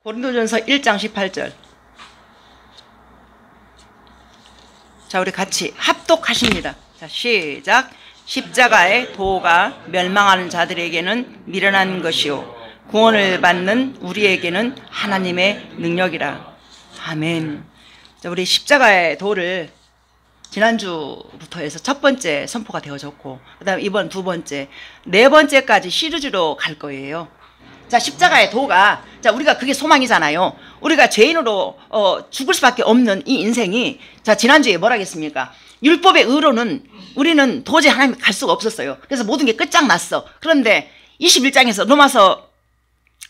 고린도전서 1장 18절. 자, 우리 같이 합독하십니다. 자, 시작. 십자가의 도가 멸망하는 자들에게는 미련한 것이요 구원을 받는 우리에게는 하나님의 능력이라. 아멘. 자, 우리 십자가의 도를 지난주부터 해서 첫 번째 선포가 되어졌고, 그 다음 이번 두 번째, 네 번째까지 시리즈로 갈 거예요. 자, 십자가의 도가, 자, 우리가 그게 소망이잖아요. 우리가 죄인으로 죽을 수밖에 없는 이 인생이, 자, 지난주에 뭐라 했습니까? 율법의 의로는 우리는 도저히 하나님 갈 수가 없었어요. 그래서 모든 게 끝장났어. 그런데 21장에서 로마서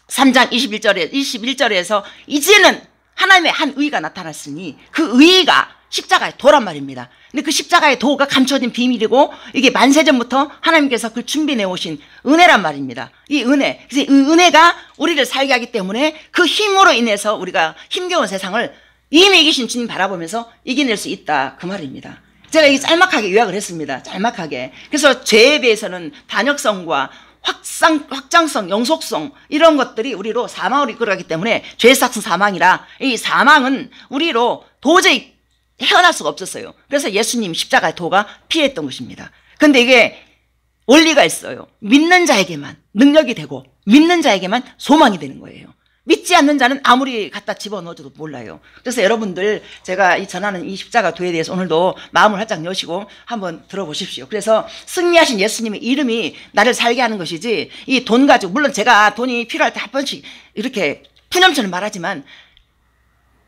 3장 21절에서 이제는 하나님의 한 의가 나타났으니 그 의가 십자가의 도란 말입니다. 근데 그 십자가의 도가 감춰진 비밀이고 이게 만세전부터 하나님께서 그걸 준비해 오신 은혜란 말입니다. 이 은혜. 그래서 이 은혜가 우리를 살게 하기 때문에 그 힘으로 인해서 우리가 힘겨운 세상을 이미 이기신 주님 바라보면서 이겨낼 수 있다. 그 말입니다. 제가 이게 짤막하게 요약을 했습니다. 짤막하게. 그래서 죄에 비해서는 단역성과 확장성, 영속성 이런 것들이 우리로 사망으로 이끌어가기 때문에 죄의 삭은 사망이라 이 사망은 우리로 도저히 헤어날 수가 없었어요. 그래서 예수님 십자가의 도가 피했던 것입니다. 근데 이게 원리가 있어요. 믿는 자에게만 능력이 되고 믿는 자에게만 소망이 되는 거예요. 믿지 않는 자는 아무리 갖다 집어넣어줘도 몰라요. 그래서 여러분들 제가 전하는 이 십자가 도에 대해서 오늘도 마음을 활짝 여시고 한번 들어보십시오. 그래서 승리하신 예수님의 이름이 나를 살게 하는 것이지 이 돈 가지고, 물론 제가 돈이 필요할 때 한 번씩 이렇게 푸념처럼 말하지만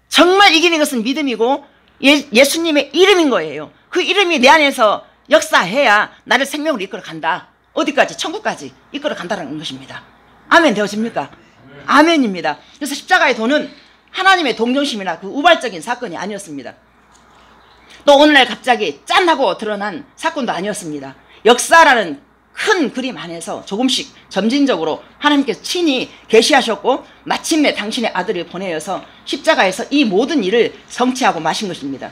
정말 이기는 것은 믿음이고 예수님의 이름인 거예요. 그 이름이 내 안에서 역사해야 나를 생명으로 이끌어 간다. 어디까지? 천국까지 이끌어 간다는 것입니다. 아멘 되어집니까? 아멘입니다. 그래서 십자가의 도는 하나님의 동정심이나 그 우발적인 사건이 아니었습니다. 또 오늘날 갑자기 짠 하고 드러난 사건도 아니었습니다. 역사라는 큰 그림 안에서 조금씩 점진적으로 하나님께서 친히 계시하셨고 마침내 당신의 아들을 보내어서 십자가에서 이 모든 일을 성취하고 마신 것입니다.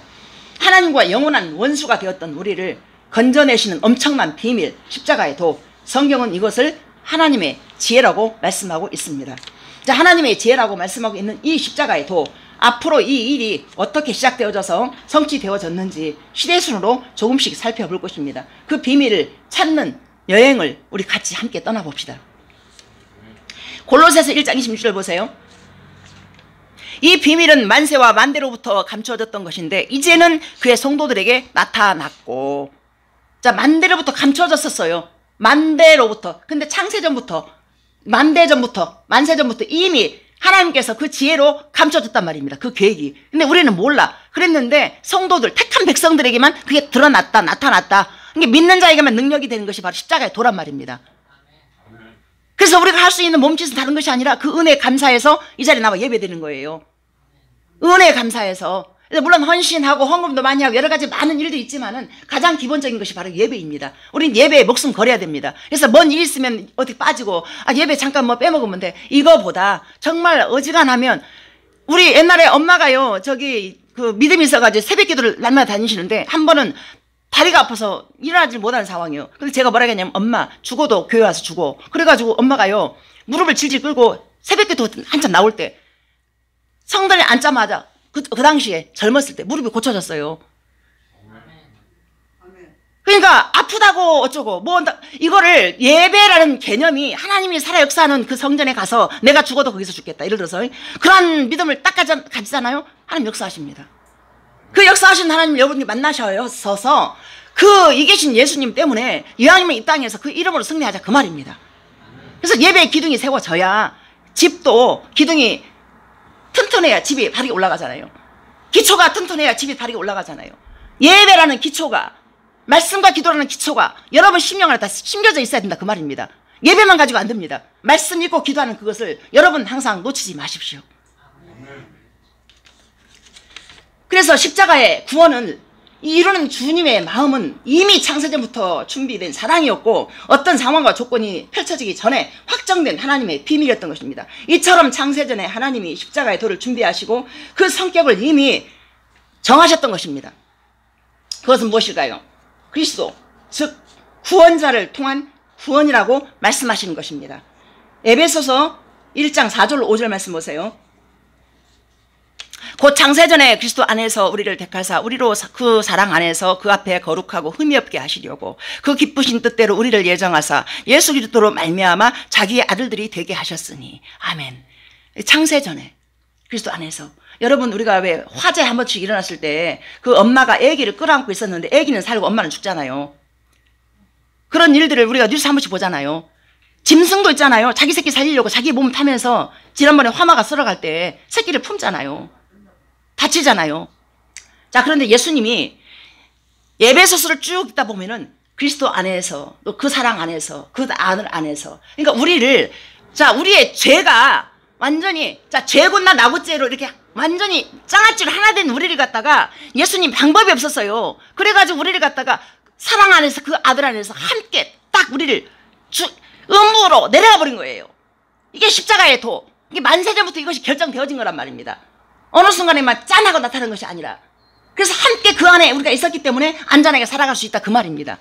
하나님과 영원한 원수가 되었던 우리를 건져내시는 엄청난 비밀, 십자가의 도. 성경은 이것을 하나님의 지혜라고 말씀하고 있습니다. 자, 하나님의 지혜라고 말씀하고 있는 이 십자가의 도, 앞으로 이 일이 어떻게 시작되어져서 성취되어졌는지 시대순으로 조금씩 살펴볼 것입니다. 그 비밀을 찾는 여행을 우리 같이 함께 떠나봅시다. 골로새서 1장 26절 보세요. 이 비밀은 만세와 만대로부터 감춰졌던 것인데 이제는 그의 성도들에게 나타났고, 자, 만대로부터 감춰졌었어요. 만대로부터. 근데 창세전부터, 만세전부터 이미 하나님께서 그 지혜로 감춰졌단 말입니다. 그 계획이. 근데 우리는 몰라. 그랬는데 성도들, 택한 백성들에게만 그게 드러났다, 나타났다. 이게 믿는 자에게만 능력이 되는 것이 바로 십자가의 도란 말입니다. 그래서 우리가 할 수 있는 몸짓은 다른 것이 아니라 그 은혜에 감사해서 이 자리에 나와 예배드리는 거예요. 은혜에 감사해서. 물론 헌신하고 헌금도 많이 하고 여러 가지 많은 일도 있지만은 가장 기본적인 것이 바로 예배입니다. 우린 예배에 목숨 걸어야 됩니다. 그래서 뭔 일 있으면 어디 빠지고 예배 잠깐 뭐 빼먹으면 돼. 이거보다 정말 어지간하면 우리 옛날에 엄마가요, 저기 그 믿음이 있어가지고 새벽 기도를 날마다 다니시는데 한 번은 다리가 아파서 일어나지 못하는 상황이에요. 근데 제가 뭐라 했냐면 엄마 죽어도 교회 와서 죽어. 그래가지고 엄마가요 무릎을 질질 끌고 새벽 기도 한참 나올 때 성전에 앉자마자 그 당시에 젊었을 때 무릎이 고쳐졌어요. 그러니까 아프다고 어쩌고 뭐 이거를 예배라는 개념이 하나님이 살아 역사하는 그 성전에 가서 내가 죽어도 거기서 죽겠다 예를 들어서 그런 믿음을 딱 가지잖아요. 하나님 역사하십니다. 그 역사하신 하나님 여러분이 만나셔서 그 이계신 예수님 때문에 이왕이면 이 땅에서 그 이름으로 승리하자 그 말입니다. 그래서 예배의 기둥이 세워져야 집도 기둥이 튼튼해야 집이 바르게 올라가잖아요. 기초가 튼튼해야 집이 바르게 올라가잖아요. 예배라는 기초가, 말씀과 기도라는 기초가 여러분 심령 안에 다 심겨져 있어야 된다 그 말입니다. 예배만 가지고 안 됩니다. 말씀 읽고 기도하는 그것을 여러분 항상 놓치지 마십시오. 그래서 십자가의 구원을 이루는 주님의 마음은 이미 창세전부터 준비된 사랑이었고 어떤 상황과 조건이 펼쳐지기 전에 확정된 하나님의 비밀이었던 것입니다. 이처럼 창세전에 하나님이 십자가의 도를 준비하시고 그 성격을 이미 정하셨던 것입니다. 그것은 무엇일까요? 그리스도, 즉 구원자를 통한 구원이라고 말씀하시는 것입니다. 에베소서 1장 4절 5절 말씀 보세요. 곧 창세전에 그리스도 안에서 우리를 택하사 우리로 그 사랑 안에서 그 앞에 거룩하고 흠이 없게 하시려고 그 기쁘신 뜻대로 우리를 예정하사 예수 그리스도로 말미암아 자기의 아들들이 되게 하셨으니. 아멘. 창세전에 그리스도 안에서. 여러분, 우리가 왜 화재 한 번씩 일어났을 때 그 엄마가 아기를 끌어안고 있었는데 아기는 살고 엄마는 죽잖아요. 그런 일들을 우리가 뉴스 한 번씩 보잖아요. 짐승도 있잖아요. 자기 새끼 살리려고 자기 몸 타면서 지난번에 화마가 쓸어갈 때 새끼를 품잖아요. 다치잖아요. 자, 그런데 예수님이 에베소서를 쭉 읽다 보면은 그리스도 안에서, 또 그 사랑 안에서, 그 아들 안에서, 그러니까 우리를, 자, 우리의 죄가 완전히, 자, 죄고나 나고죄로 이렇게 완전히 짱아찌로 하나 된 우리를 갖다가 예수님 방법이 없었어요. 그래가지고 우리를 갖다가 사랑 안에서 그 아들 안에서 함께 딱 우리를 음부로 내려가 버린 거예요. 이게 십자가의 도. 이게 만세전부터 이것이 결정되어진 거란 말입니다. 어느 순간에만 짠하고 나타나는 것이 아니라. 그래서 함께 그 안에 우리가 있었기 때문에 안전하게 살아갈 수 있다 그 말입니다.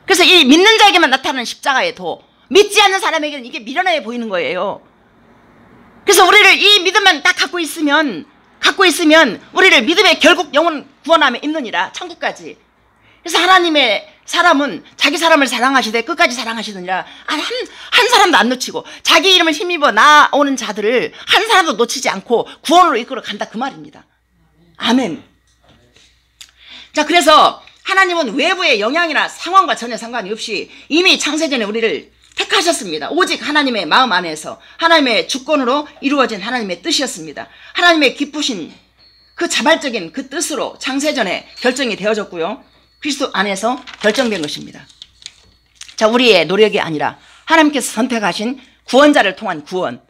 그래서 이 믿는 자에게만 나타나는 십자가의 도. 믿지 않는 사람에게는 이게 미련해 보이는 거예요. 그래서 우리를 이 믿음만 딱 갖고 있으면 우리를 믿음의 결국 영혼 구원함에 있느니라. 천국까지. 그래서 하나님의 사람은 자기 사람을 사랑하시되 끝까지 사랑하시느니라. 한 사람도 안 놓치고 자기 이름을 힘입어 나오는 자들을 한 사람도 놓치지 않고 구원으로 이끌어 간다 그 말입니다. 아멘. 자, 그래서 하나님은 외부의 영향이나 상황과 전혀 상관이 없이 이미 창세전에 우리를 택하셨습니다. 오직 하나님의 마음 안에서 하나님의 주권으로 이루어진 하나님의 뜻이었습니다. 하나님의 기쁘신 그 자발적인 그 뜻으로 창세전에 결정이 되어졌고요. 그리스도 안에서 결정된 것입니다. 자, 우리의 노력이 아니라 하나님께서 선택하신 구원자를 통한 구원.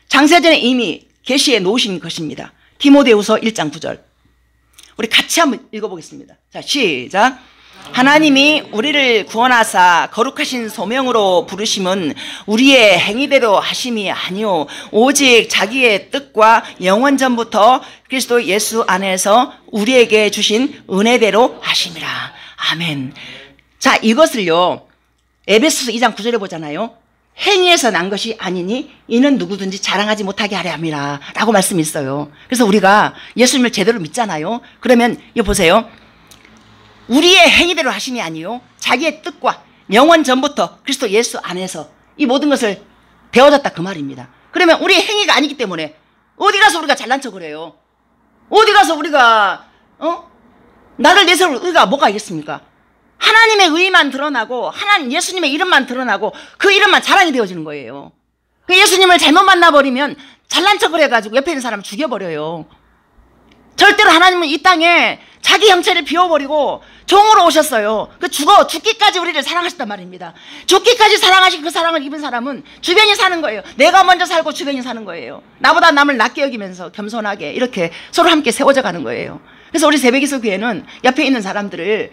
창세전에 이미 계시해 놓으신 것입니다. 디모데후서 1장 9절. 우리 같이 한번 읽어보겠습니다. 자, 시작. 하나님이 우리를 구원하사 거룩하신 소명으로 부르심은 우리의 행위대로 하심이 아니오 오직 자기의 뜻과 영원전부터 그리스도 예수 안에서 우리에게 주신 은혜대로 하심이라. 아멘. 자, 이것을요 에베소서 2장 9절에 보잖아요. 행위에서 난 것이 아니니 이는 누구든지 자랑하지 못하게 하려 함이라 라고 말씀이 있어요. 그래서 우리가 예수님을 제대로 믿잖아요. 그러면 이거 보세요. 우리의 행위대로 하심이 아니요 자기의 뜻과 영원 전부터 그리스도 예수 안에서 이 모든 것을 배워졌다 그 말입니다. 그러면 우리의 행위가 아니기 때문에 어디 가서 우리가 잘난 척을 해요? 어디 가서 우리가 나를 내세울 의가 뭐가 있겠습니까? 하나님의 의만 드러나고 하나님 예수님의 이름만 드러나고 그 이름만 자랑이 되어지는 거예요. 그 예수님을 잘못 만나버리면 잘난 척을 해가지고 옆에 있는 사람을 죽여버려요. 절대로 하나님은 이 땅에 자기 형체를 비워버리고 종으로 오셨어요. 그 죽기까지 우리를 사랑하셨단 말입니다. 죽기까지 사랑하신 그 사랑을 입은 사람은 주변이 사는 거예요. 내가 먼저 살고 주변이 사는 거예요. 나보다 남을 낮게 여기면서 겸손하게 이렇게 서로 함께 세워져 가는 거예요. 그래서 우리 새벽기도 교회는 옆에 있는 사람들을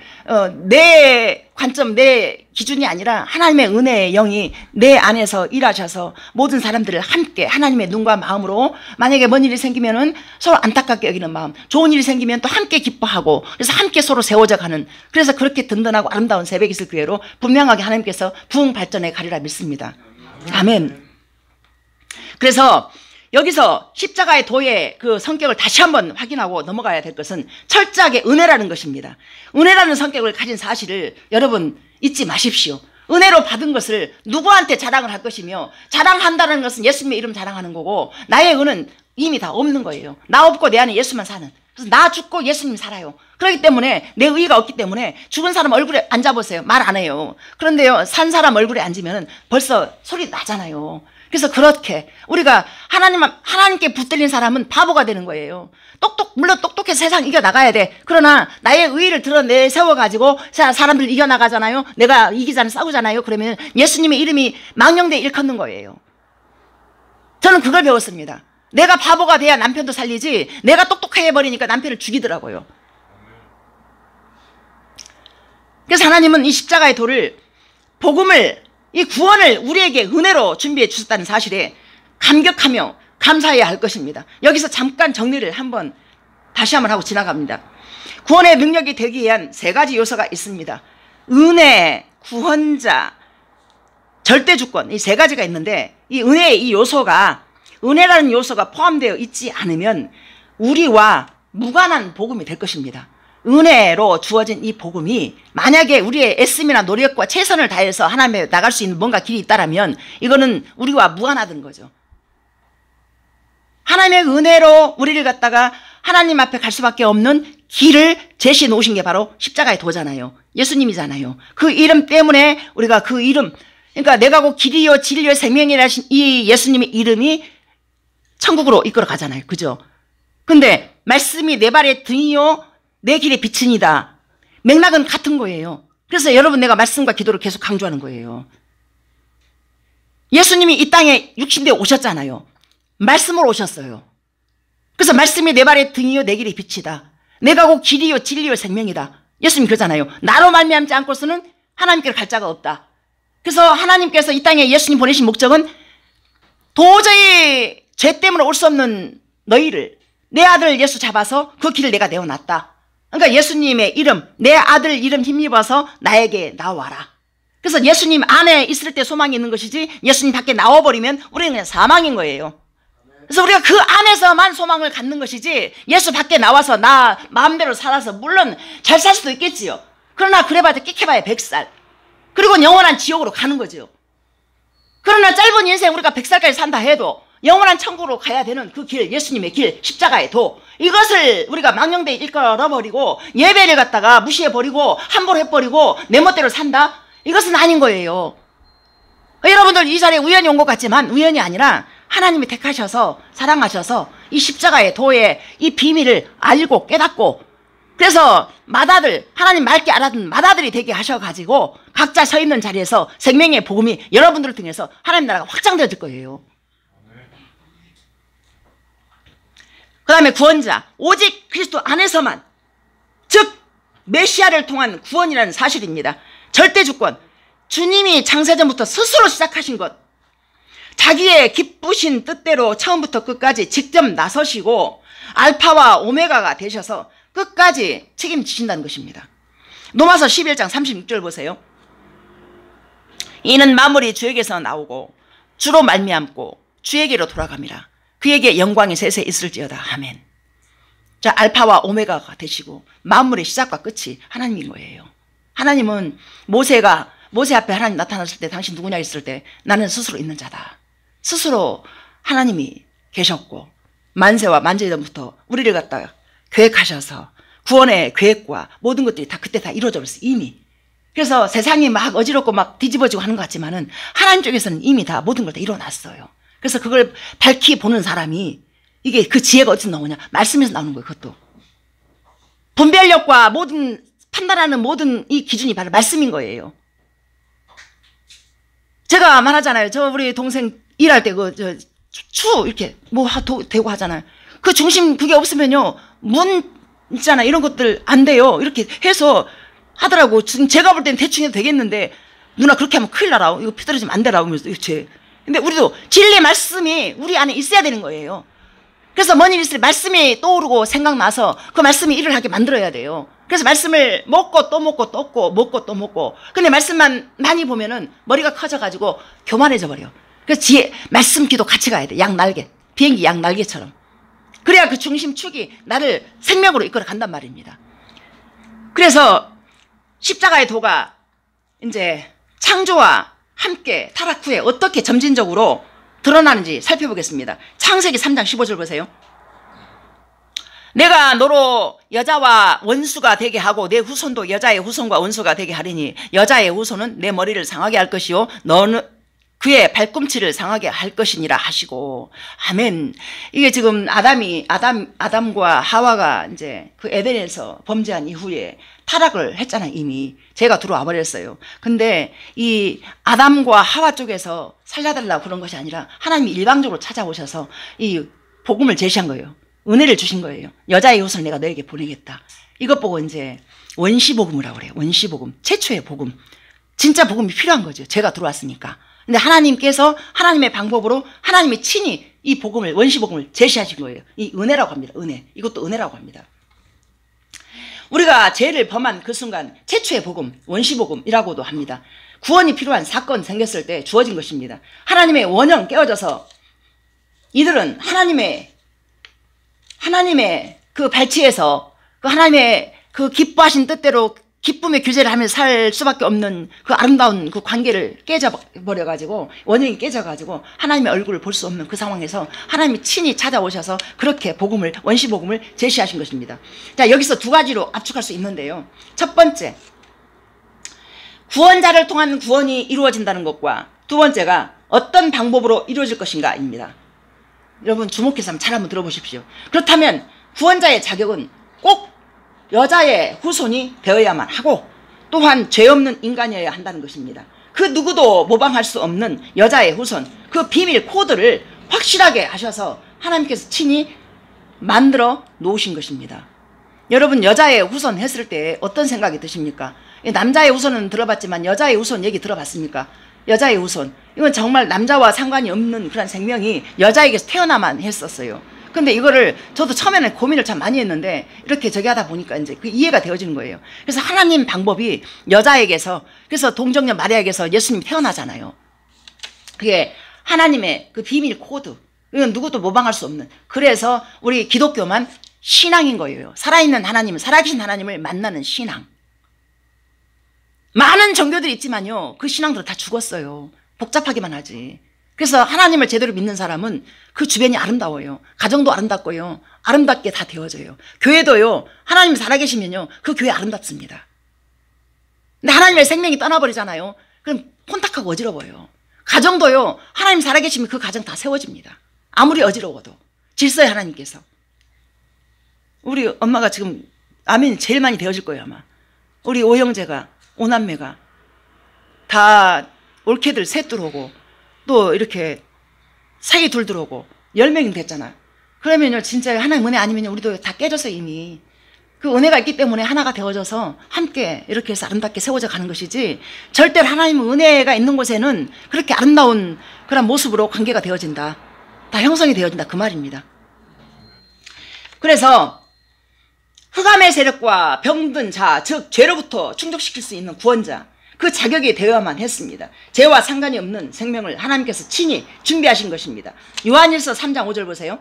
내 관점, 내 기준이 아니라 하나님의 은혜의 영이 내 안에서 일하셔서 모든 사람들을 함께 하나님의 눈과 마음으로 만약에 뭔 일이 생기면은 서로 안타깝게 여기는 마음, 좋은 일이 생기면 또 함께 기뻐하고 그래서 함께 서로 세워져 가는 그래서 그렇게 든든하고 아름다운 새벽기도 교회로 분명하게 하나님께서 부흥 발전해 가리라 믿습니다. 아멘. 그래서 여기서 십자가의 도의 그 성격을 다시 한번 확인하고 넘어가야 될 것은 철저하게 은혜라는 것입니다. 은혜라는 성격을 가진 사실을 여러분 잊지 마십시오. 은혜로 받은 것을 누구한테 자랑을 할 것이며 자랑한다는 것은 예수님의 이름 자랑하는 거고 나의 은은 이미 다 없는 거예요. 나 없고 내 안에 예수만 사는. 그래서 나 죽고 예수님 살아요. 그렇기 때문에 내 의의가 없기 때문에 죽은 사람 얼굴에 앉아보세요. 말 안 해요. 그런데요 산 사람 얼굴에 앉으면 벌써 소리 나잖아요. 그래서 그렇게 우리가 하나님께 붙들린 사람은 바보가 되는 거예요. 물론 똑똑해서 세상 이겨나가야 돼. 그러나 나의 의의를 드러내 세워가지고 사람들 이겨나가잖아요. 내가 이기자는 싸우잖아요. 그러면 예수님의 이름이 망령되이 일컫는 거예요. 저는 그걸 배웠습니다. 내가 바보가 돼야 남편도 살리지 내가 똑똑해버리니까 남편을 죽이더라고요. 그래서 하나님은 이 십자가의 도를 복음을 이 구원을 우리에게 은혜로 준비해 주셨다는 사실에 감격하며 감사해야 할 것입니다. 여기서 잠깐 정리를 다시 한번 하고 지나갑니다. 구원의 능력이 되기 위한 세 가지 요소가 있습니다. 은혜, 구원자, 절대주권 이 세 가지가 있는데 이 은혜의 이 요소가 은혜라는 요소가 포함되어 있지 않으면 우리와 무관한 복음이 될 것입니다. 은혜로 주어진 이 복음이 만약에 우리의 애씀이나 노력과 최선을 다해서 하나님에 나갈 수 있는 뭔가 길이 있다면 이거는 우리와 무관하던 거죠. 하나님의 은혜로 우리를 갖다가 하나님 앞에 갈 수밖에 없는 길을 제시해 놓으신 게 바로 십자가의 도잖아요. 예수님이잖아요. 그 이름 때문에 우리가 그 이름, 그러니까 내가 곧 길이요 진리요 생명이라 하신 이 예수님의 이름이 천국으로 이끌어 가잖아요. 그죠? 근데 말씀이 내 발의 등이요 내 길의 빛이니다. 맥락은 같은 거예요. 그래서 여러분 내가 말씀과 기도를 계속 강조하는 거예요. 예수님이 이 땅에 육신되어 오셨잖아요. 말씀으로 오셨어요. 그래서 말씀이 내 발의 등이요 내 길의 빛이다. 내가 곧 길이요 진리요 생명이다. 예수님 그러잖아요. 나로 말미암지 않고서는 하나님께로 갈 자가 없다. 그래서 하나님께서 이 땅에 예수님 보내신 목적은 도저히 죄 때문에 올 수 없는 너희를 내 아들 예수 잡아서 그 길을 내가 내어놨다. 그러니까 예수님의 이름, 내 아들 이름 힘입어서 나에게 나와라. 그래서 예수님 안에 있을 때 소망이 있는 것이지 예수님 밖에 나와버리면 우리는 그냥 사망인 거예요. 그래서 우리가 그 안에서만 소망을 갖는 것이지 예수 밖에 나와서 나 마음대로 살아서 물론 잘 살 수도 있겠지요. 그러나 그래봐야 끽해봐야 100살. 그리고 영원한 지옥으로 가는 거죠. 그러나 짧은 인생 우리가 100살까지 산다 해도 영원한 천국으로 가야 되는 그 길, 예수님의 길, 십자가의 도, 이것을 우리가 망령되이 일컬어버리고 예배를 갖다가 무시해버리고 함부로 해버리고 내 멋대로 산다? 이것은 아닌 거예요. 여러분들 이 자리에 우연히 온 것 같지만 우연이 아니라 하나님이 택하셔서 사랑하셔서 이 십자가의 도의 이 비밀을 알고 깨닫고 그래서 맏아들, 하나님 맑게 알아듣는 맏아들이 되게 하셔가지고 각자 서 있는 자리에서 생명의 복음이 여러분들을 통해서 하나님 나라가 확장되어질 거예요. 그 다음에 구원자, 오직 그리스도 안에서만, 즉 메시아를 통한 구원이라는 사실입니다. 절대주권, 주님이 창세전부터 스스로 시작하신 것, 자기의 기쁘신 뜻대로 처음부터 끝까지 직접 나서시고 알파와 오메가가 되셔서 끝까지 책임지신다는 것입니다. 로마서 11장 36절 보세요. 이는 만물이 주에게서 나오고 주로 말미암고 주에게로 돌아갑니다. 그에게 영광이 세세 있을지어다. 아멘. 자, 알파와 오메가가 되시고 만물의 시작과 끝이 하나님인 거예요. 하나님은 모세 앞에 하나님 나타났을 때 당신 누구냐 했을 때 나는 스스로 있는 자다. 스스로 하나님이 계셨고 만세와 만재전부터 우리를 갖다가 계획하셔서 구원의 계획과 모든 것들이 다 그때 다 이루어져 버렸어요. 이미. 그래서 세상이 막 어지럽고 막 뒤집어지고 하는 것 같지만은 하나님 쪽에서는 이미 다 모든 걸 다 이뤄놨어요. 그래서 그걸 밝히 보는 사람이 이게 그 지혜가 어디서 나오냐? 말씀에서 나오는 거예요. 그것도. 분별력과 모든 판단하는 모든 이 기준이 바로 말씀인 거예요. 제가 말하잖아요. 저 우리 동생 일할 때 추 이렇게 뭐 되고 하잖아요. 그 중심 그게 없으면요. 문자나 이런 것들 안 돼요. 이렇게 해서 하더라고. 지금 제가 볼 때는 대충 해도 되겠는데 누나 그렇게 하면 큰일 나라. 이거 피 떨어지면 안 되라고 하면서 이렇게. 근데 우리도 진리 말씀이 우리 안에 있어야 되는 거예요. 그래서 뭔 일이 있을 때 말씀이 떠오르고 생각나서 그 말씀이 일을 하게 만들어야 돼요. 그래서 말씀을 먹고 또 먹고 또 먹고 또 먹고. 근데 말씀만 많이 보면은 머리가 커져가지고 교만해져 버려. 그래서 말씀 기도 같이 가야 돼. 양날개. 비행기 양날개처럼. 그래야 그 중심축이 나를 생명으로 이끌어 간단 말입니다. 그래서 십자가의 도가 이제 창조와 함께 타락 후에 어떻게 점진적으로 드러나는지 살펴보겠습니다. 창세기 3장 15절 보세요. 내가 너로 여자와 원수가 되게 하고 내 후손도 여자의 후손과 원수가 되게 하리니 여자의 후손은 내 머리를 상하게 할 것이요 너는 그의 발꿈치를 상하게 할 것이니라 하시고. 아멘. 이게 지금 아담과 하와가 이제 그 에덴에서 범죄한 이후에 타락을 했잖아요. 이미 죄가 들어와 버렸어요. 근데 이 아담과 하와 쪽에서 살려달라고 그런 것이 아니라 하나님이 일방적으로 찾아오셔서 이 복음을 제시한 거예요. 은혜를 주신 거예요. 여자의 후손을 내가 너에게 보내겠다. 이것 보고 이제 원시복음이라고 그래요. 원시복음. 최초의 복음. 진짜 복음이 필요한 거죠. 죄가 들어왔으니까. 근데 하나님께서 하나님의 방법으로 하나님이 친히 이 복음을, 원시복음을 제시하신 거예요. 이 은혜라고 합니다. 은혜. 이것도 은혜라고 합니다. 우리가 죄를 범한 그 순간 최초의 복음, 원시복음이라고도 합니다. 구원이 필요한 사건 생겼을 때 주어진 것입니다. 하나님의 원형 깨어져서 이들은 하나님의 그 발치에서 그 하나님의 그 기뻐하신 뜻대로 기쁨의 규제를 하면서 살 수밖에 없는 그 아름다운 그 관계를 깨져버려가지고 원형이 깨져가지고 하나님의 얼굴을 볼 수 없는 그 상황에서 하나님이 친히 찾아오셔서 그렇게 복음을 원시복음을 제시하신 것입니다. 자, 여기서 두 가지로 압축할 수 있는데요. 첫 번째, 구원자를 통한 구원이 이루어진다는 것과 두 번째가 어떤 방법으로 이루어질 것인가입니다. 여러분 주목해서 잘 한번 들어보십시오. 그렇다면 구원자의 자격은 꼭 여자의 후손이 되어야만 하고 또한 죄 없는 인간이어야 한다는 것입니다. 그 누구도 모방할 수 없는 여자의 후손, 그 비밀 코드를 확실하게 하셔서 하나님께서 친히 만들어 놓으신 것입니다. 여러분 여자의 후손 했을 때 어떤 생각이 드십니까? 남자의 후손은 들어봤지만 여자의 후손 얘기 들어봤습니까? 여자의 후손, 이건 정말 남자와 상관이 없는 그런 생명이 여자에게서 태어나만 했었어요. 근데 이거를 저도 처음에는 고민을 참 많이 했는데 이렇게 저기 하다 보니까 이제 그 이해가 되어지는 거예요. 그래서 하나님 방법이 여자에게서, 그래서 동정녀 마리아에게서 예수님이 태어나잖아요. 그게 하나님의 그 비밀 코드, 이건 누구도 모방할 수 없는, 그래서 우리 기독교만 신앙인 거예요. 살아있는 하나님, 살아계신 하나님을 만나는 신앙. 많은 종교들이 있지만요, 그 신앙들은 다 죽었어요. 복잡하기만 하지. 그래서 하나님을 제대로 믿는 사람은 그 주변이 아름다워요. 가정도 아름답고요, 아름답게 다 되어져요. 교회도요, 하나님이 살아계시면요 그 교회 아름답습니다. 근데 하나님의 생명이 떠나버리잖아요. 그럼 폰탁하고 어지러워요. 가정도요, 하나님 살아계시면 그 가정 다 세워집니다. 아무리 어지러워도 질서의 하나님께서. 우리 엄마가 지금 아멘이 제일 많이 되어질 거예요. 아마 우리 오형제가, 오남매가 다 올케들 셋 들어오고 또 이렇게 사이 둘 들어오고 10명이 됐잖아. 그러면요 진짜 하나님 은혜 아니면 우리도 다 깨져서 이미 그 은혜가 있기 때문에 하나가 되어져서 함께 이렇게 해서 아름답게 세워져 가는 것이지, 절대로 하나님 은혜가 있는 곳에는 그렇게 아름다운 그런 모습으로 관계가 되어진다, 다 형성이 되어진다, 그 말입니다. 그래서 흑암의 세력과 병든 자, 즉 죄로부터 충족시킬 수 있는 구원자, 그 자격이 되어야만 했습니다. 죄와 상관이 없는 생명을 하나님께서 친히 준비하신 것입니다. 요한일서 3장 5절 보세요.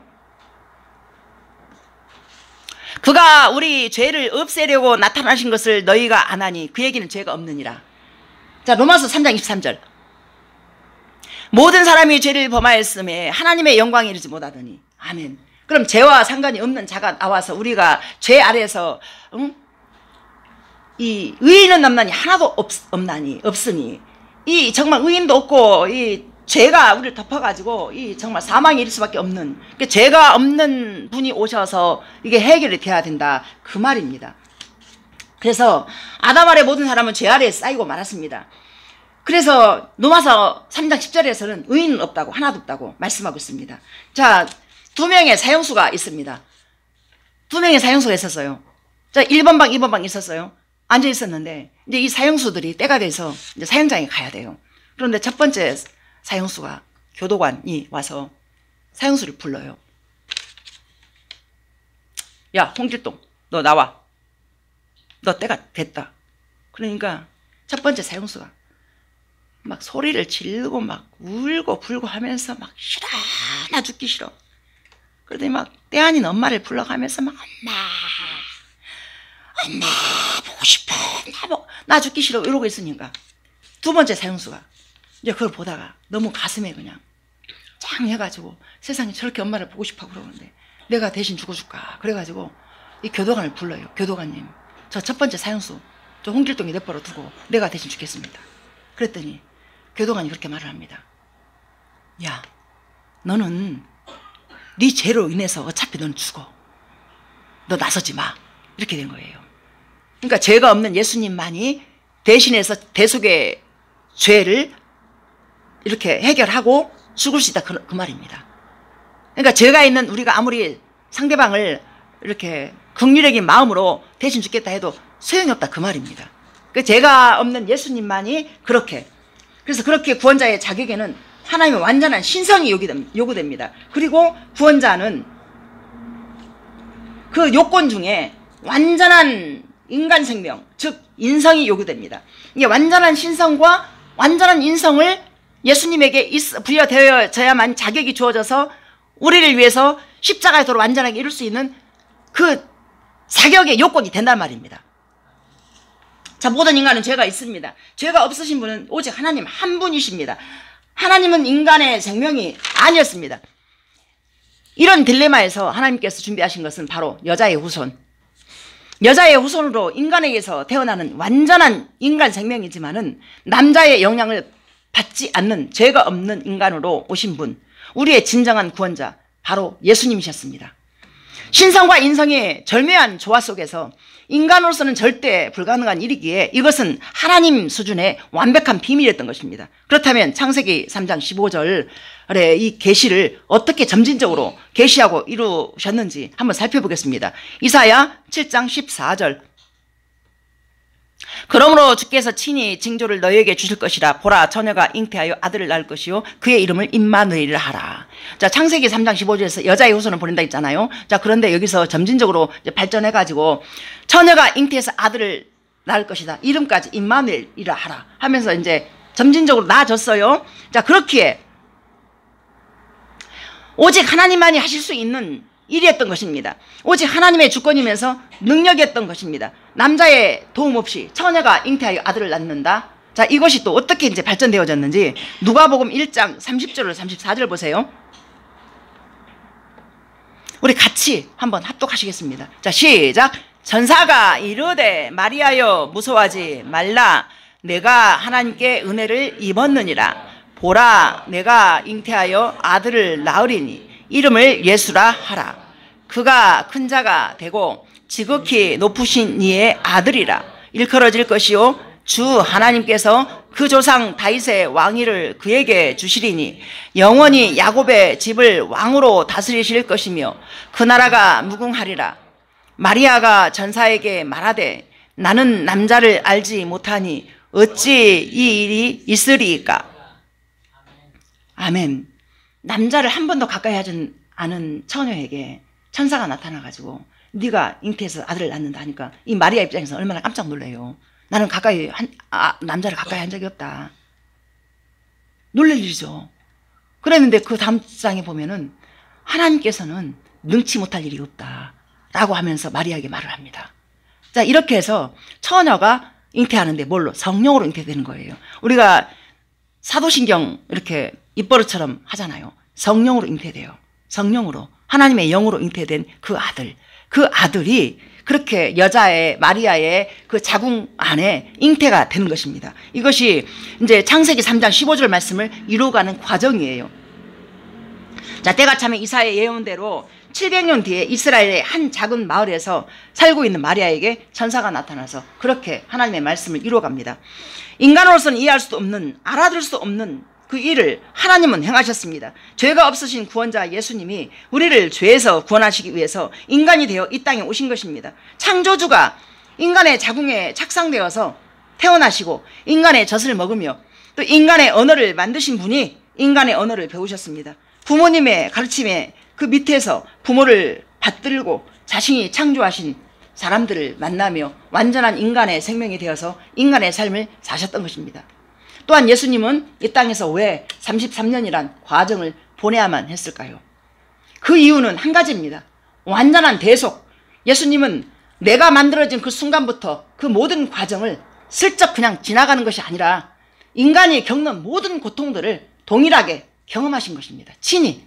그가 우리 죄를 없애려고 나타나신 것을 너희가 아나니 그에게는 죄가 없느니라. 자, 로마서 3장 23절. 모든 사람이 죄를 범하였음에 하나님의 영광에 이르지 못하더니. 아멘. 그럼 죄와 상관이 없는 자가 나와서 우리가 죄 아래에서 이 의인은 남나니 하나도 없으니, 이 정말 의인도 없고 이 죄가 우리를 덮어가지고 이 정말 사망에 이를 수밖에 없는, 그러니까 죄가 없는 분이 오셔서 이게 해결이 돼야 된다, 그 말입니다. 그래서 아담 아래 모든 사람은 죄 아래에 쌓이고 말았습니다. 그래서 로마서 3장 10절에서는 의인은 없다고, 하나도 없다고 말씀하고 있습니다. 자, 두 명의 사형수가 있습니다. 두 명의 사형수가 있었어요. 자, 1번 방, 2번 방 있었어요. 앉아 있었는데 이제 이 사형수들이 때가 돼서 이제 사형장에 가야 돼요. 그런데 첫 번째 사형수가, 교도관이 와서 사형수를 불러요. 야, 홍길동, 너 나와. 너 때가 됐다. 그러니까 첫 번째 사형수가 막 소리를 지르고 막 울고 불고 하면서 막 싫어, 나 죽기 싫어. 그러더니 막 때 아닌 엄마를 불러가면서 막 엄마 보고 싶어, 나 죽기 싫어 이러고 있으니까 두 번째 사형수가 이제 그걸 보다가 너무 가슴에 그냥 짱 해가지고 세상에 저렇게 엄마를 보고 싶어 그러는데 내가 대신 죽어줄까, 그래가지고 이 교도관을 불러요. 교도관님, 저 첫 번째 사형수 저 홍길동이 내버려 두고 내가 대신 죽겠습니다. 그랬더니 교도관이 그렇게 말을 합니다. 야, 너는 네 죄로 인해서 어차피 넌 죽어. 너 나서지 마. 이렇게 된 거예요. 그러니까 죄가 없는 예수님만이 대신해서 대속의 죄를 이렇게 해결하고 죽을 수 있다, 그 말입니다. 그러니까 죄가 있는 우리가 아무리 상대방을 이렇게 긍휼적인 마음으로 대신 죽겠다 해도 소용이 없다, 그 말입니다. 그 죄가 없는 예수님만이 그렇게, 그래서 그렇게 구원자의 자격에는 하나님의 완전한 신성이 요구됩니다. 그리고 구원자는 그 요건 중에 완전한 인간 생명, 즉 인성이 요구됩니다. 이게 완전한 신성과 완전한 인성을 예수님에게 부여되어져야만 자격이 주어져서 우리를 위해서 십자가의 도를 완전하게 이룰 수 있는 그 자격의 요건이 된단 말입니다. 자, 모든 인간은 죄가 있습니다. 죄가 없으신 분은 오직 하나님 한 분이십니다. 하나님은 인간의 생명이 아니었습니다. 이런 딜레마에서 하나님께서 준비하신 것은 바로 여자의 후손. 여자의 후손으로 인간에게서 태어나는 완전한 인간 생명이지만은 남자의 영향을 받지 않는 죄가 없는 인간으로 오신 분, 우리의 진정한 구원자, 바로 예수님이셨습니다. 신성과 인성의 절묘한 조화 속에서 인간으로서는 절대 불가능한 일이기에 이것은 하나님 수준의 완벽한 비밀이었던 것입니다. 그렇다면 창세기 3장 15절의 이 계시를 어떻게 점진적으로 계시하고 이루셨는지 한번 살펴보겠습니다. 이사야 7장 14절. 그러므로 주께서 친히 징조를 너희에게 주실 것이라. 보라, 처녀가 잉태하여 아들을 낳을 것이요 그의 이름을 임마누엘이라 하라. 자, 창세기 3장 15절에서 여자의 후손을 보낸다 했잖아요. 자, 그런데 여기서 점진적으로 이제 발전해 가지고 처녀가 잉태해서 아들을 낳을 것이다. 이름까지 임마누엘이라 하라 하면서 이제 점진적으로 나아졌어요. 자, 그렇기에 오직 하나님만이 하실 수 있는 일이었던 것입니다. 오직 하나님의 주권이면서 능력이었던 것입니다. 남자의 도움 없이 처녀가 잉태하여 아들을 낳는다. 자, 이것이 또 어떻게 이제 발전되어졌는지 누가복음 1장 30절을 34절 보세요. 우리 같이 한번 합독하시겠습니다. 자, 시작. 전사가 이르되 마리아여 무서워하지 말라. 내가 하나님께 은혜를 입었느니라. 보라, 내가 잉태하여 아들을 낳으리니 이름을 예수라 하라. 그가 큰 자가 되고 지극히 높으신 이의 아들이라. 일컬어질 것이요 주 하나님께서 그 조상 다윗의 왕위를 그에게 주시리니 영원히 야곱의 집을 왕으로 다스리실 것이며 그 나라가 무궁하리라. 마리아가 전사에게 말하되 나는 남자를 알지 못하니 어찌 이 일이 있으리이까. 아멘. 남자를 한 번도 가까이 하지 않은 처녀에게 천사가 나타나가지고 네가 잉태해서 아들을 낳는다 하니까 이 마리아 입장에서 얼마나 깜짝 놀래요. 나는 가까이 남자를 가까이 한 적이 없다. 놀랄 일이죠. 그랬는데 그 다음 장에 보면은 하나님께서는 능치 못할 일이 없다 라고 하면서 마리아에게 말을 합니다. 자, 이렇게 해서 처녀가 잉태하는데 뭘로? 성령으로 잉태되는 거예요. 우리가 사도신경 이렇게 입버릇처럼 하잖아요. 성령으로 잉태돼요. 성령으로, 하나님의 영으로 잉태된 그 아들, 그 아들이 그렇게 여자의 마리아의 그 자궁 안에 잉태가 되는 것입니다. 이것이 이제 창세기 3장 15절 말씀을 이루어가는 과정이에요. 자, 때가 차면 이사야의 예언대로 700년 뒤에 이스라엘의 한 작은 마을에서 살고 있는 마리아에게 천사가 나타나서 그렇게 하나님의 말씀을 이루어갑니다. 인간으로서는 이해할 수 없는, 알아들 수 없는 그 일을 하나님은 행하셨습니다. 죄가 없으신 구원자 예수님이 우리를 죄에서 구원하시기 위해서 인간이 되어 이 땅에 오신 것입니다. 창조주가 인간의 자궁에 착상되어서 태어나시고 인간의 젖을 먹으며 또 인간의 언어를 만드신 분이 인간의 언어를 배우셨습니다. 부모님의 가르침에 그 밑에서 부모를 받들고 자신이 창조하신 사람들을 만나며 완전한 인간의 생명이 되어서 인간의 삶을 사셨던 것입니다. 또한 예수님은 이 땅에서 왜 33년이란 과정을 보내야만 했을까요? 그 이유는 한 가지입니다. 완전한 대속. 예수님은 내가 만들어진 그 순간부터 그 모든 과정을 슬쩍 그냥 지나가는 것이 아니라 인간이 겪는 모든 고통들을 동일하게 경험하신 것입니다. 친히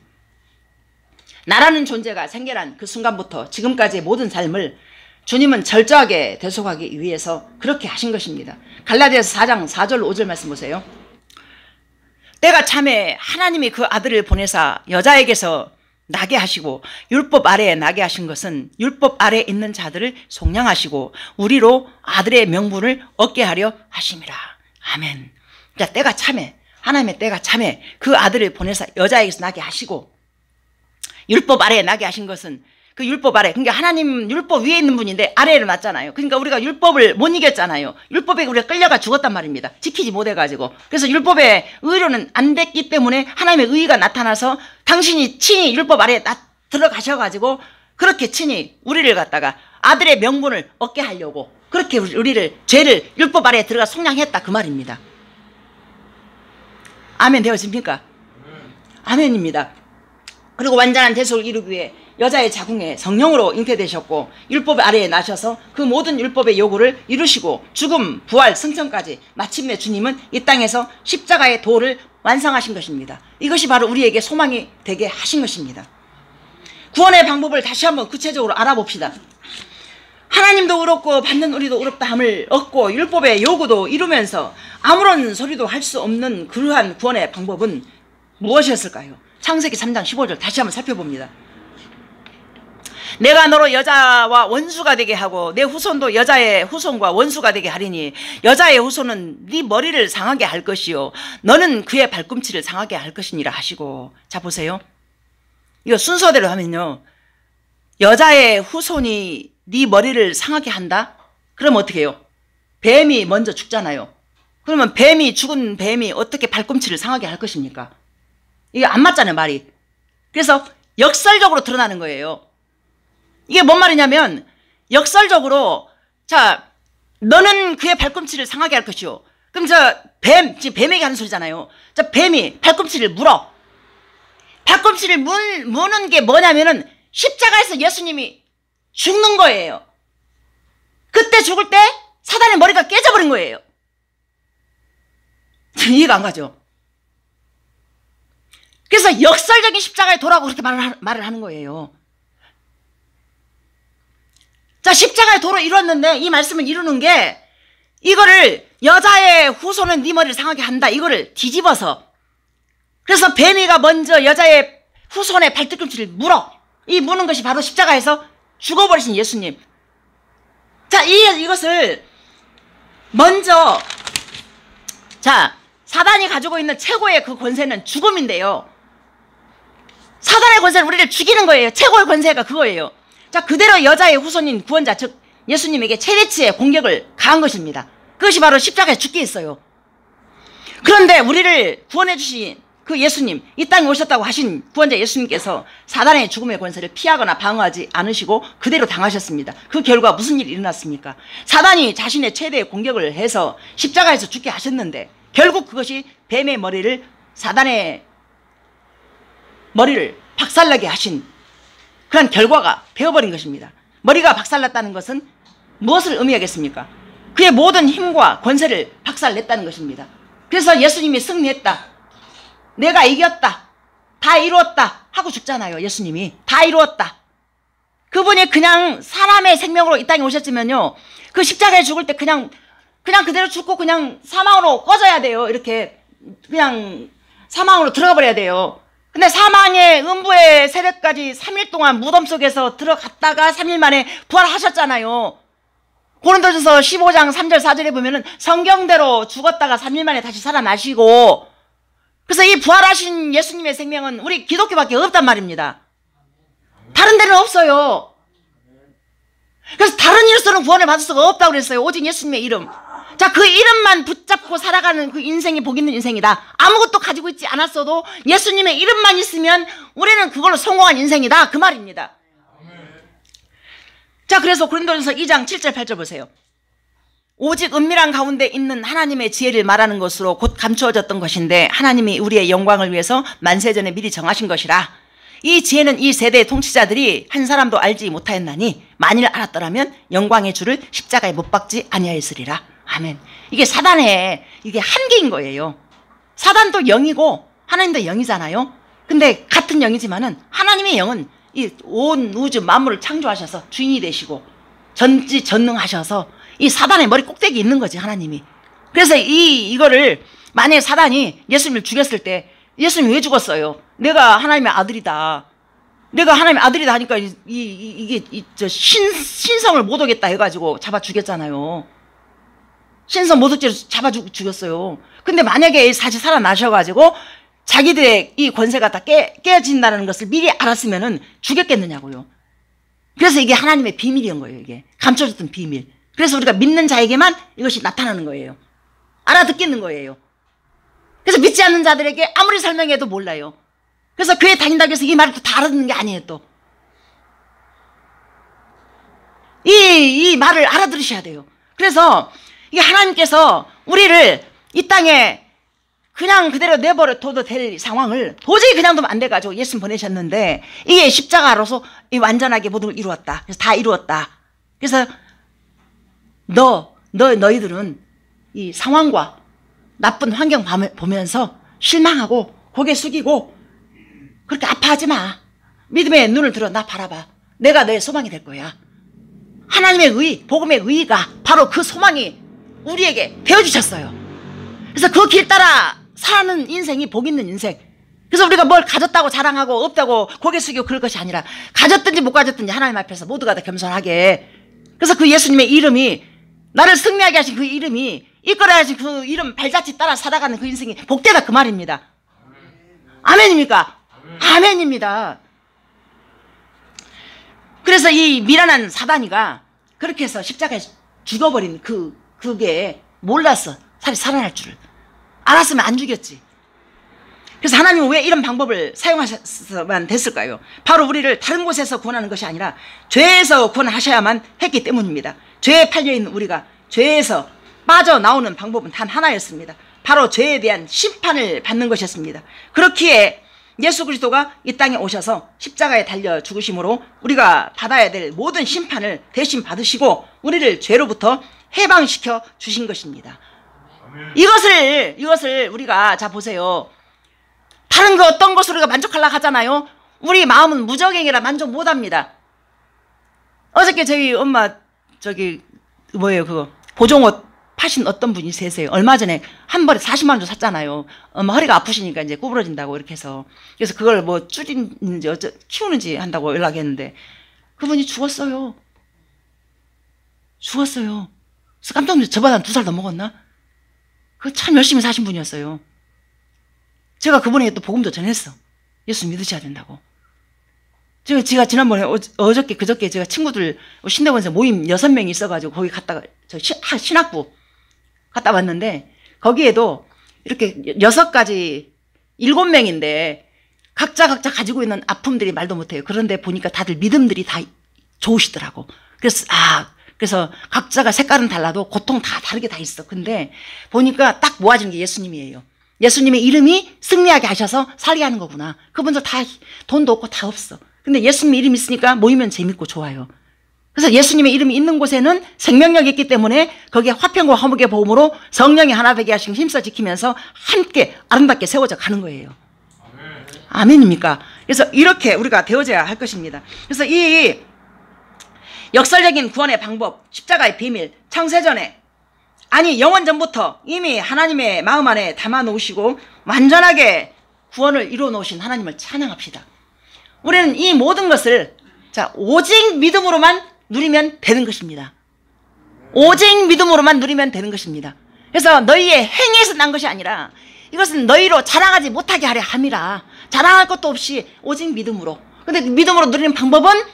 나라는 존재가 생겨난 그 순간부터 지금까지의 모든 삶을 주님은 철저하게 대속하기 위해서 그렇게 하신 것입니다. 갈라디아서 4장 4절 5절 말씀 보세요. 때가 참에 하나님이 그 아들을 보내사 여자에게서 나게 하시고 율법 아래에 나게 하신 것은 율법 아래에 있는 자들을 속량하시고 우리로 아들의 명분을 얻게 하려 하심이라. 아멘. 자, 때가 참에, 하나님의 때가 참에 그 아들을 보내사 여자에게서 나게 하시고 율법 아래에 나게 하신 것은 그 율법 아래, 그러니까 하나님 율법 위에 있는 분인데 아래로 놨잖아요. 그러니까 우리가 율법을 못 이겼잖아요. 율법에 우리가 끌려가 죽었단 말입니다. 지키지 못해가지고. 그래서 율법의 의로는 안 됐기 때문에 하나님의 의의가 나타나서 당신이 친히 율법 아래에 들어가셔가지고 그렇게 친히 우리를 갖다가 아들의 명분을 얻게 하려고 그렇게 우리를, 죄를 율법 아래에 들어가 속량했다 그 말입니다. 아멘 되어집니까? 아멘입니다. 그리고 완전한 대속을 이루기 위해 여자의 자궁에 성령으로 잉태되셨고 율법 아래에 나셔서 그 모든 율법의 요구를 이루시고 죽음, 부활, 승천까지 마침내 주님은 이 땅에서 십자가의 도를 완성하신 것입니다. 이것이 바로 우리에게 소망이 되게 하신 것입니다. 구원의 방법을 다시 한번 구체적으로 알아봅시다. 하나님도 의롭고 받는 우리도 의롭다함을 얻고 율법의 요구도 이루면서 아무런 소리도 할 수 없는 그러한 구원의 방법은 무엇이었을까요? 창세기 3장 15절 다시 한번 살펴봅니다. 내가 너로 여자와 원수가 되게 하고 내 후손도 여자의 후손과 원수가 되게 하리니 여자의 후손은 네 머리를 상하게 할 것이요 너는 그의 발꿈치를 상하게 할 것이니라 하시고. 자 보세요. 이거 순서대로 하면요, 여자의 후손이 네 머리를 상하게 한다? 그럼 어떻게 해요? 뱀이 먼저 죽잖아요. 그러면 죽은 뱀이 어떻게 발꿈치를 상하게 할 것입니까? 이게 안 맞잖아요, 말이. 그래서 역설적으로 드러나는 거예요. 이게 뭔 말이냐면 역설적으로, 자, 너는 그의 발꿈치를 상하게 할 것이요. 그럼 지금 뱀에게 하는 소리잖아요. 자, 뱀이 발꿈치를 물어. 발꿈치를 무는 게 뭐냐면은 십자가에서 예수님이 죽는 거예요. 그때 죽을 때 사단의 머리가 깨져버린 거예요. 이해가 안 가죠? 그래서 역설적인 십자가의 도라고 그렇게 말을 하는 거예요. 자, 십자가의 도로 이뤘는데 이 말씀을 이루는 게 이거를 여자의 후손은 네 머리를 상하게 한다, 이거를 뒤집어서, 그래서 뱀이가 먼저 여자의 후손의 발뒤꿈치를 물어. 이 무는 것이 바로 십자가에서 죽어버리신 예수님. 자, 이것을 먼저, 자, 사단이 가지고 있는 최고의 그 권세는 죽음인데요, 사단의 권세는 우리를 죽이는 거예요. 최고의 권세가 그거예요. 자, 그대로 여자의 후손인 구원자, 즉 예수님에게 최대치의 공격을 가한 것입니다. 그것이 바로 십자가에 죽게 있어요. 그런데 우리를 구원해 주신 그 예수님, 이 땅에 오셨다고 하신 구원자 예수님께서 사단의 죽음의 권세를 피하거나 방어하지 않으시고 그대로 당하셨습니다. 그 결과 무슨 일이 일어났습니까? 사단이 자신의 최대의 공격을 해서 십자가에서 죽게 하셨는데 결국 그것이 뱀의 머리를, 사단의 머리를 박살나게 하신 그런 결과가 되어버린 것입니다. 머리가 박살났다는 것은 무엇을 의미하겠습니까? 그의 모든 힘과 권세를 박살냈다는 것입니다. 그래서 예수님이 승리했다, 내가 이겼다, 다 이루었다 하고 죽잖아요. 예수님이 다 이루었다. 그분이 그냥 사람의 생명으로 이 땅에 오셨으면요, 그 십자가에 죽을 때 그냥 그대로 죽고 그냥 사망으로 꺼져야 돼요. 이렇게 그냥 사망으로 들어가 버려야 돼요. 근데 사망의 음부의 세력까지 3일 동안 무덤 속에서 들어갔다가 3일 만에 부활하셨잖아요. 고린도전서 15장 3절 4절에 보면은 성경대로 죽었다가 3일 만에 다시 살아나시고, 그래서 이 부활하신 예수님의 생명은 우리 기독교밖에 없단 말입니다. 다른 데는 없어요. 그래서 다른 이로서는 구원을 받을 수가 없다고 그랬어요. 오직 예수님의 이름. 자, 그 이름만 붙잡고 살아가는 그 인생이 복 있는 인생이다. 아무것도 가지고 있지 않았어도 예수님의 이름만 있으면 우리는 그걸로 성공한 인생이다, 그 말입니다. 자, 그래서 고린도전서 2장 7절 8절 보세요. 오직 은밀한 가운데 있는 하나님의 지혜를 말하는 것으로 곧 감추어졌던 것인데 하나님이 우리의 영광을 위해서 만세전에 미리 정하신 것이라. 이 지혜는 이 세대의 통치자들이 한 사람도 알지 못하였나니 만일 알았더라면 영광의 주를 십자가에 못 박지 아니하였으리라. 아멘. 이게 사단의 이게 한계인 거예요. 사단도 영이고 하나님도 영이잖아요. 근데 같은 영이지만은 하나님의 영은 이 온 우주 만물을 창조하셔서 주인이 되시고 전지전능하셔서 이 사단의 머리 꼭대기 있는 거지, 하나님이. 그래서 이거를 만약에 사단이 예수님을 죽였을 때 예수님이 왜 죽었어요? 내가 하나님의 아들이다, 내가 하나님의 아들이다 하니까 신성을 못 오겠다 해가지고 잡아 죽였잖아요. 신성 모독죄로 잡아 죽였어요. 근데 만약에 다시 살아나셔가지고 자기들의 이 권세가 다 깨진다는 것을 미리 알았으면은 죽였겠느냐고요. 그래서 이게 하나님의 비밀이었던 거예요. 이게 감춰졌던 비밀. 그래서 우리가 믿는 자에게만 이것이 나타나는 거예요. 알아듣겠는 거예요. 그래서 믿지 않는 자들에게 아무리 설명해도 몰라요. 그래서 교회 다닌다고 해서 이 말을 또 다 알아듣는 게 아니에요. 또 이 말을 알아들으셔야 돼요. 그래서 이게 하나님께서 우리를 이 땅에 그냥 그대로 내버려둬도 될 상황을 도저히 그냥 두면 안 돼가지고 예수님 보내셨는데, 이게 십자가로서 완전하게 모든 걸 이루었다. 그래서 다 이루었다. 그래서 너희들은 이 상황과 나쁜 환경 보면서 실망하고 고개 숙이고 그렇게 아파하지 마. 믿음의 눈을 들어 나 바라봐. 내가 너의 소망이 될 거야. 하나님의 의, 복음의 의가 바로 그 소망이 우리에게 되어주셨어요. 그래서 그 길 따라 사는 인생이 복 있는 인생. 그래서 우리가 뭘 가졌다고 자랑하고 없다고 고개 숙이고 그럴 것이 아니라, 가졌든지 못 가졌든지 하나님 앞에서 모두가 다 겸손하게. 그래서 그 예수님의 이름이, 나를 승리하게 하신 그 이름이, 이끌어야 하신 그 이름 발자취 따라 살아가는 그 인생이 복되다, 그 말입니다. 아멘입니까? 아멘입니다. 그래서 이 미련한 사단이가 그렇게 해서 십자가에 죽어버린 그게 몰랐어. 살아날 줄을. 알았으면 안 죽였지. 그래서 하나님은 왜 이런 방법을 사용하셔야만 됐을까요? 바로 우리를 다른 곳에서 구원하는 것이 아니라 죄에서 구원하셔야만 했기 때문입니다. 죄에 팔려있는 우리가 죄에서 빠져나오는 방법은 단 하나였습니다. 바로 죄에 대한 심판을 받는 것이었습니다. 그렇기에 예수 그리스도가 이 땅에 오셔서 십자가에 달려 죽으심으로 우리가 받아야 될 모든 심판을 대신 받으시고 우리를 죄로부터 해방시켜 주신 것입니다. 이것을 우리가, 자 보세요. 다른 그 어떤 것으로 우리가 만족하려고 하잖아요. 우리 마음은 무적행이라 만족 못합니다. 어저께 저희 엄마 그거 보종옷 파신 어떤 분이 세세요. 얼마 전에 한 벌에 40만 원 주 샀잖아요. 엄마 허리가 아프시니까 이제 구부러진다고 이렇게 해서. 그래서 그걸 뭐 줄이는지 키우는지 한다고 연락했는데 그분이 죽었어요. 그래서 깜짝 놀랐어요. 저보다 2살 더 먹었나? 그 참 열심히 사신 분이었어요. 제가 그분에게 또 복음도 전했어. 예수 믿으셔야 된다고. 제가 지난번에 어저께 그저께 제가 친구들 신대원에서 모임 6명이 있어가지고 거기 갔다가 저 신학부 갔다 왔는데, 거기에도 이렇게 6가지 7명인데 각자 가지고 있는 아픔들이 말도 못해요. 그런데 보니까 다들 믿음들이 다 좋으시더라고. 그래서 각자가 색깔은 달라도 고통 다 다르게 다 있어. 근데 보니까 딱 모아진 게 예수님이에요. 예수님의 이름이 승리하게 하셔서 살게 하는 거구나. 그분들 다 돈도 없고 다 없어. 근데 예수님의 이름이 있으니까 모이면 재밌고 좋아요. 그래서 예수님의 이름이 있는 곳에는 생명력이 있기 때문에 거기에 화평과 화목의 보험으로 성령이 하나 되게 하시고 힘써 지키면서 함께 아름답게 세워져 가는 거예요. 아멘입니까? 그래서 이렇게 우리가 되어져야 할 것입니다. 그래서 이 역설적인 구원의 방법, 십자가의 비밀, 창세전에, 아니 영원 전부터 이미 하나님의 마음 안에 담아 놓으시고 완전하게 구원을 이루어 놓으신 하나님을 찬양합시다. 우리는 이 모든 것을 오직 믿음으로만 누리면 되는 것입니다. 오직 믿음으로만 누리면 되는 것입니다. 그래서 너희의 행위에서 난 것이 아니라 이것은 너희로 자랑하지 못하게 하려 함이라. 자랑할 것도 없이 오직 믿음으로. 근데 믿음으로 누리는 방법은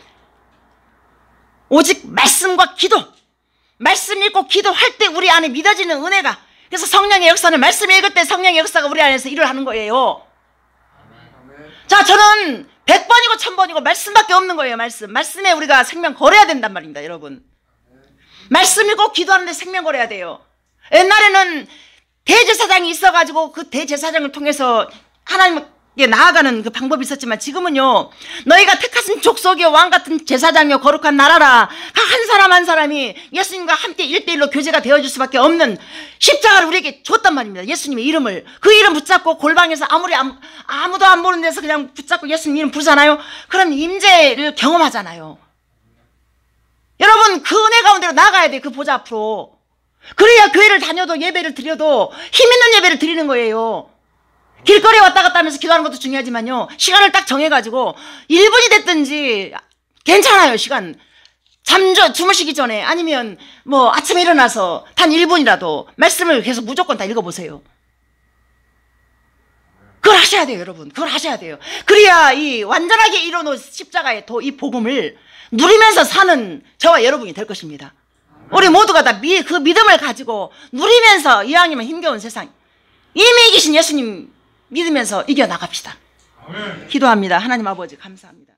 오직 말씀과 기도. 말씀 읽고 기도할 때 우리 안에 믿어지는 은혜가, 그래서 성령의 역사는 말씀 읽을 때 성령의 역사가 우리 안에서 일을 하는 거예요. 자, 저는 100번이고 1000번이고 말씀밖에 없는 거예요. 말씀에 우리가 생명 걸어야 된단 말입니다, 여러분. 말씀 읽고 기도하는데 생명 걸어야 돼요. 옛날에는 대제사장이 있어가지고 그 대제사장을 통해서 하나님께 나아가는 그 방법이 있었지만, 지금은요, 너희가 택하신 족속이요 왕같은 제사장이요 거룩한 나라라. 한 사람 한 사람이 예수님과 함께 1대1로 교제가 되어줄 수밖에 없는 십자가를 우리에게 줬단 말입니다. 예수님의 이름을. 그 이름 붙잡고 골방에서 아무도 안 보는 데서 그냥 붙잡고 예수님 이름 부르잖아요. 그럼 임재를 경험하잖아요. 여러분, 그 은혜 가운데로 나가야 돼요. 그 보좌 앞으로. 그래야 교회를 다녀도 예배를 드려도 힘 있는 예배를 드리는 거예요. 길거리에 왔다 갔다 하면서 기도하는 것도 중요하지만요, 시간을 딱 정해가지고 1분이 됐든지 괜찮아요. 시간 주무시기 전에, 아니면 뭐 아침에 일어나서 단 1분이라도 말씀을 계속 무조건 다 읽어보세요. 그걸 하셔야 돼요, 여러분. 그걸 하셔야 돼요. 그래야 이 완전하게 이뤄놓은 십자가의 이 복음을 누리면서 사는 저와 여러분이 될 것입니다. 우리 모두가 다 그 믿음을 가지고 누리면서 이왕이면 힘겨운 세상, 이미 이기신 예수님 믿으면서 이겨나갑시다. 기도합니다. 하나님 아버지 감사합니다.